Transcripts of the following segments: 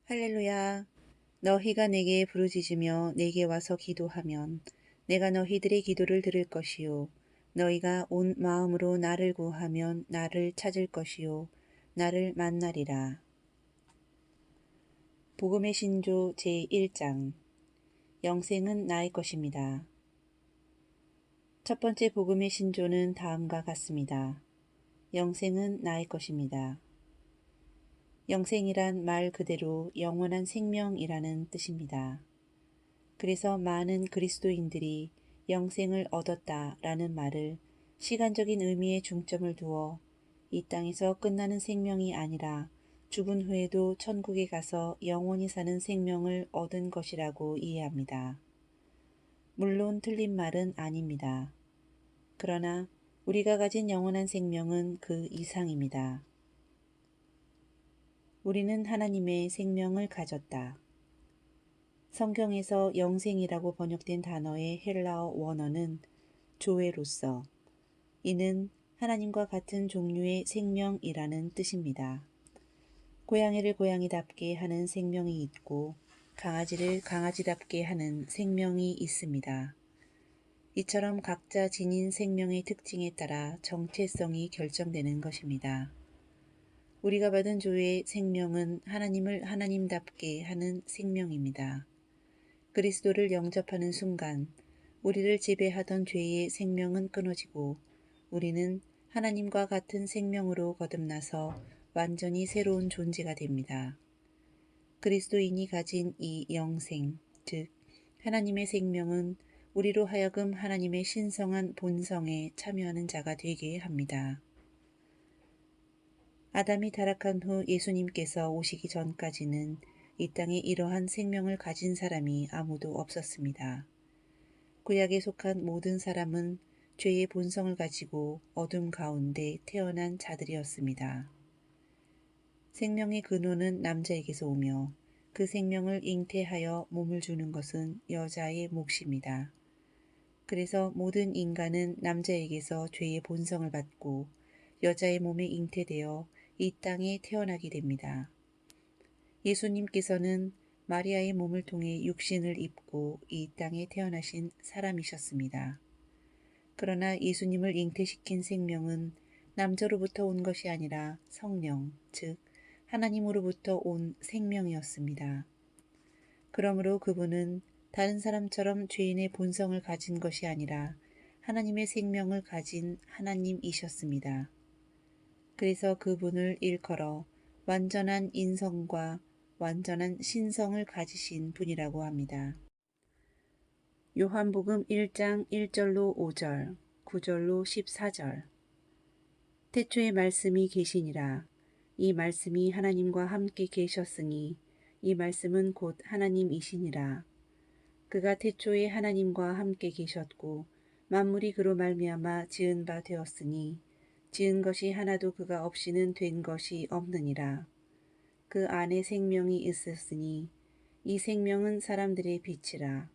할렐루야. 너희가 내게 부르짖으며 내게 와서 기도하면 내가 너희들의 기도를 들을 것이요. 너희가 온 마음으로 나를 구하면 나를 찾을 것이요. 나를 만나리라. 복음의 신조 제1장. 영생은 나의 것입니다. 첫 번째 복음의 신조는 다음과 같습니다. 영생은 나의 것입니다. 영생이란 말 그대로 영원한 생명이라는 뜻입니다. 그래서 많은 그리스도인들이 영생을 얻었다라는 말을 시간적인 의미에 중점을 두어 이 땅에서 끝나는 생명이 아니라 죽은 후에도 천국에 가서 영원히 사는 생명을 얻은 것이라고 이해합니다. 물론 틀린 말은 아닙니다. 그러나 우리가 가진 영원한 생명은 그 이상입니다. 우리는 하나님의 생명을 가졌다. 성경에서 영생이라고 번역된 단어의 헬라어 원어는 조에로서, 이는 하나님과 같은 종류의 생명이라는 뜻입니다. 고양이를 고양이답게 하는 생명이 있고 강아지를 강아지답게 하는 생명이 있습니다. 이처럼 각자 지닌 생명의 특징에 따라 정체성이 결정되는 것입니다. 우리가 받은 조의 생명은 하나님을 하나님답게 하는 생명입니다. 그리스도를 영접하는 순간 우리를 지배하던 죄의 생명은 끊어지고 우리는 하나님과 같은 생명으로 거듭나서 완전히 새로운 존재가 됩니다. 그리스도인이 가진 이 영생, 즉 하나님의 생명은 우리로 하여금 하나님의 신성한 본성에 참여하는 자가 되게 합니다. 아담이 타락한 후 예수님께서 오시기 전까지는 이 땅에 이러한 생명을 가진 사람이 아무도 없었습니다. 구약에 속한 모든 사람은 죄의 본성을 가지고 어둠 가운데 태어난 자들이었습니다. 생명의 근원은 남자에게서 오며 그 생명을 잉태하여 몸을 주는 것은 여자의 몫입니다. 그래서 모든 인간은 남자에게서 죄의 본성을 받고 여자의 몸에 잉태되어 이 땅에 태어나게 됩니다. 예수님께서는 마리아의 몸을 통해 육신을 입고 이 땅에 태어나신 사람이셨습니다. 그러나 예수님을 잉태시킨 생명은 남자로부터 온 것이 아니라 성령, 즉 하나님으로부터 온 생명이었습니다. 그러므로 그분은 다른 사람처럼 죄인의 본성을 가진 것이 아니라 하나님의 생명을 가진 하나님이셨습니다. 그래서 그분을 일컬어 완전한 인성과 완전한 신성을 가지신 분이라고 합니다. 요한복음 1장 1절로 5절, 9절로 14절. 태초에 말씀이 계시니라. 이 말씀이 하나님과 함께 계셨으니 이 말씀은 곧 하나님이시니라. 그가 태초에 하나님과 함께 계셨고 만물이 그로 말미암아 지은 바 되었으니 지은 것이 하나도 그가 없이는 된 것이 없느니라. 그 안에 생명이 있었으니 이 생명은 사람들의 빛이라.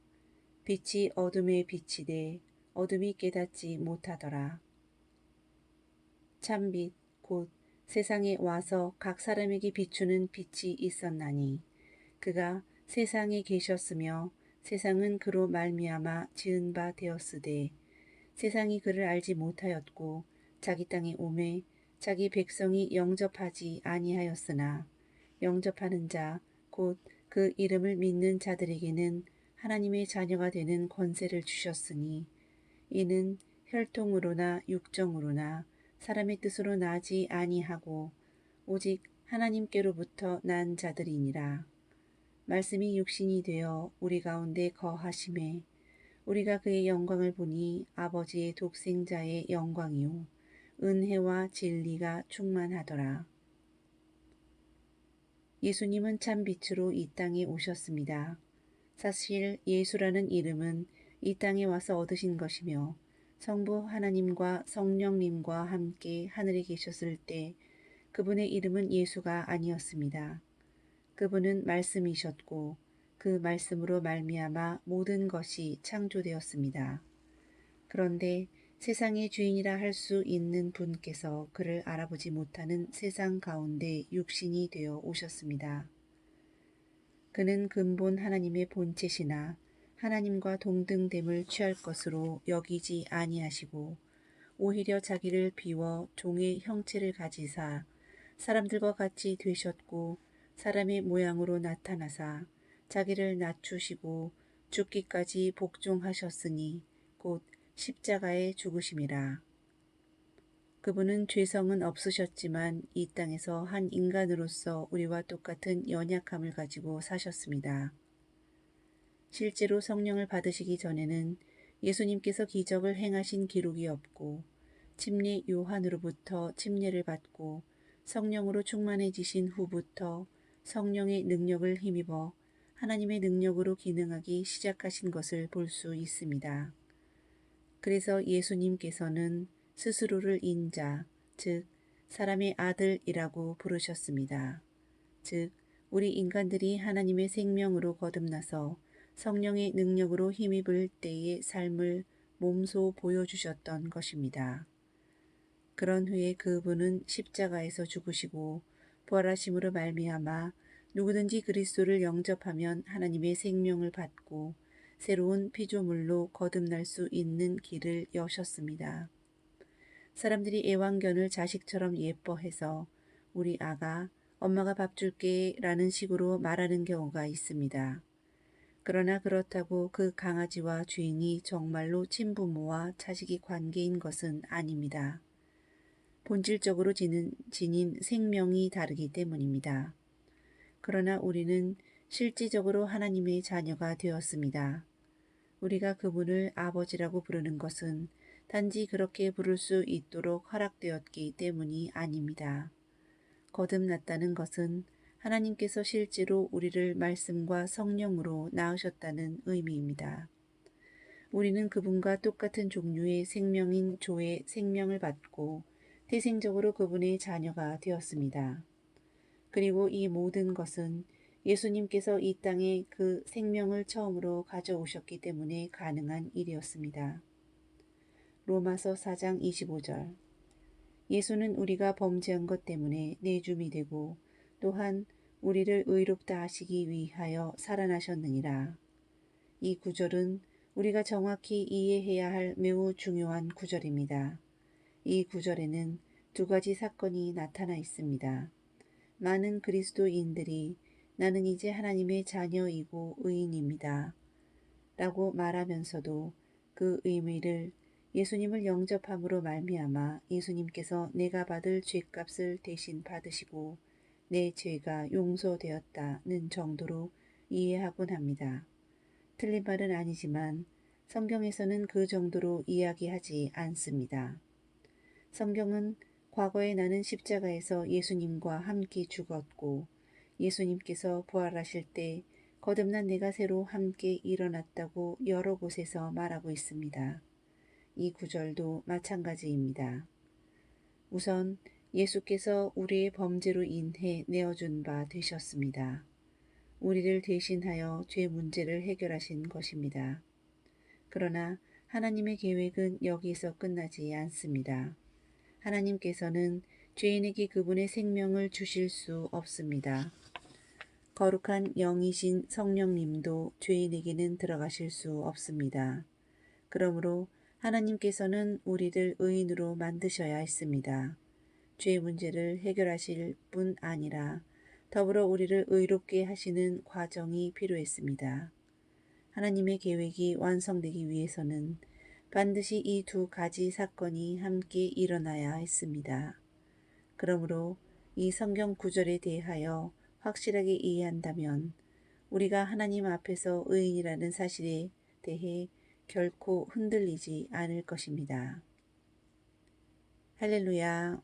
빛이 어둠에 비치되 어둠이 깨닫지 못하더라. 참빛 곧 세상에 와서 각 사람에게 비추는 빛이 있었나니 그가 세상에 계셨으며 세상은 그로 말미암아 지은 바 되었으되 세상이 그를 알지 못하였고 자기 땅에 오매 자기 백성이 영접하지 아니하였으나 영접하는 자 곧 그 이름을 믿는 자들에게는 하나님의 자녀가 되는 권세를 주셨으니 이는 혈통으로나 육정으로나 사람의 뜻으로 나지 아니하고 오직 하나님께로부터 난 자들이니라. 말씀이 육신이 되어 우리 가운데 거하심에 우리가 그의 영광을 보니 아버지의 독생자의 영광이요 은혜와 진리가 충만하더라. 예수님은 참 빛으로 이 땅에 오셨습니다. 사실 예수라는 이름은 이 땅에 와서 얻으신 것이며 성부 하나님과 성령님과 함께 하늘에 계셨을 때 그분의 이름은 예수가 아니었습니다. 그분은 말씀이셨고 그 말씀으로 말미암아 모든 것이 창조되었습니다. 그런데 세상의 주인이라 할 수 있는 분께서 그를 알아보지 못하는 세상 가운데 육신이 되어 오셨습니다. 그는 근본 하나님의 본체시나 하나님과 동등됨을 취할 것으로 여기지 아니하시고 오히려 자기를 비워 종의 형체를 가지사 사람들과 같이 되셨고 사람의 모양으로 나타나사 자기를 낮추시고 죽기까지 복종하셨으니 곧 십자가에 죽으심이라. 그분은 죄성은 없으셨지만 이 땅에서 한 인간으로서 우리와 똑같은 연약함을 가지고 사셨습니다. 실제로 성령을 받으시기 전에는 예수님께서 기적을 행하신 기록이 없고 침례 요한으로부터 침례를 받고 성령으로 충만해지신 후부터 성령의 능력을 힘입어 하나님의 능력으로 기능하기 시작하신 것을 볼 수 있습니다. 그래서 예수님께서는 스스로를 인자, 즉 사람의 아들이라고 부르셨습니다. 즉 우리 인간들이 하나님의 생명으로 거듭나서 성령의 능력으로 힘입을 때의 삶을 몸소 보여주셨던 것입니다. 그런 후에 그분은 십자가에서 죽으시고 부활하심으로 말미암아 누구든지 그리스도를 영접하면 하나님의 생명을 받고 새로운 피조물로 거듭날 수 있는 길을 여셨습니다. 사람들이 애완견을 자식처럼 예뻐해서 우리 아가 엄마가 밥 줄게 라는 식으로 말하는 경우가 있습니다. 그러나 그렇다고 그 강아지와 주인이 정말로 친부모와 자식이 관계인 것은 아닙니다. 본질적으로 지닌 생명이 다르기 때문입니다. 그러나 우리는 실질적으로 하나님의 자녀가 되었습니다. 우리가 그분을 아버지라고 부르는 것은 단지 그렇게 부를 수 있도록 허락되었기 때문이 아닙니다. 거듭났다는 것은 하나님께서 실제로 우리를 말씀과 성령으로 낳으셨다는 의미입니다. 우리는 그분과 똑같은 종류의 생명인 조의 생명을 받고 태생적으로 그분의 자녀가 되었습니다. 그리고 이 모든 것은 예수님께서 이 땅에 그 생명을 처음으로 가져오셨기 때문에 가능한 일이었습니다. 로마서 4장 25절. 예수는 우리가 범죄한 것 때문에 내줌이 되고 또한 우리를 의롭다 하시기 위하여 살아나셨느니라. 이 구절은 우리가 정확히 이해해야 할 매우 중요한 구절입니다. 이 구절에는 두 가지 사건이 나타나 있습니다. 많은 그리스도인들이 나는 이제 하나님의 자녀이고 의인입니다. 라고 말하면서도 그 의미를 예수님을 영접함으로 말미암아 예수님께서 내가 받을 죄값을 대신 받으시고 내 죄가 용서되었다는 정도로 이해하곤 합니다. 틀린 말은 아니지만 성경에서는 그 정도로 이야기하지 않습니다. 성경은 과거에 나는 십자가에서 예수님과 함께 죽었고 예수님께서 부활하실 때 거듭난 내가 새로 함께 일어났다고 여러 곳에서 말하고 있습니다. 이 구절도 마찬가지입니다. 우선 예수께서 우리의 범죄로 인해 내어준 바 되셨습니다. 우리를 대신하여 죄 문제를 해결하신 것입니다. 그러나 하나님의 계획은 여기서 끝나지 않습니다. 하나님께서는 죄인에게 그분의 생명을 주실 수 없습니다. 거룩한 영이신 성령님도 죄인에게는 들어가실 수 없습니다. 그러므로 하나님께서는 우리를 의인으로 만드셔야 했습니다. 죄 문제를 해결하실 뿐 아니라 더불어 우리를 의롭게 하시는 과정이 필요했습니다. 하나님의 계획이 완성되기 위해서는 반드시 이 두 가지 사건이 함께 일어나야 했습니다. 그러므로 이 성경 구절에 대하여 확실하게 이해한다면 우리가 하나님 앞에서 의인이라는 사실에 대해 결코 흔들리지 않을 것입니다. 할렐루야.